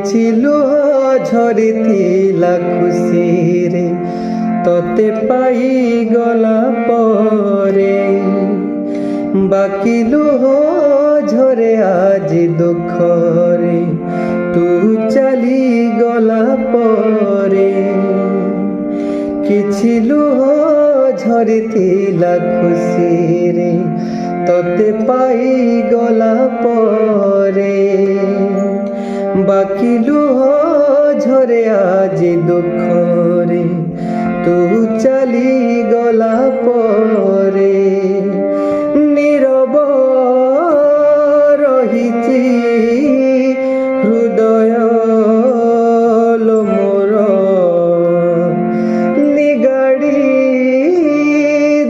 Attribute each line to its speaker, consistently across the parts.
Speaker 1: କିଛି ଲୁହ ଝରିଥିଲା ଖୁସିରେ ତତେ ପାଇଗଲା ପରେ, ବାକି ଲୁହ ଝରେ ଆଜି ଦୁଃଖରେ ତୁ ଚାଲିଗଲା ପରେ। କିଛି ଲୁହ ଝରିଥିଲା ଖୁସିରେ ତତେ ପାଇଗଲା ପରେ, ବାକି ଲୁହ ଝରେ ଆଜି ଦୁଃଖରେ ତୁ ଚାଲିଗଲା ପରେ। ନୀରବ ରହିଛି ହୃଦୟ ଲୋ ମୋର, ନିଗାଡ଼ି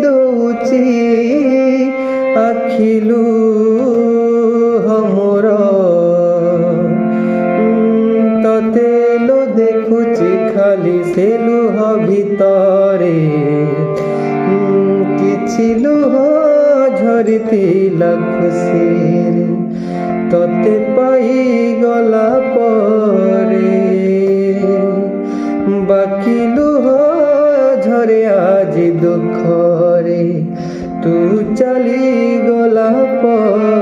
Speaker 1: ଦଉଛି ଆଖି ଲୁହ ମୋର। ତତେ ଲୋ ଦେଖୁଛି ଖାଲି ସେ ଲୁହ ଭିତରେ, କିଛି ଲୁହ ଝରିଥିଲା ଖୁସିରେ ତତେ ପାଇଗଲା ପରେ, ବାକି ଲୁହ ଝରେ ଆଜି ଦୁଃଖରେ ତୁ ଚାଲିଗଲା ପରେ।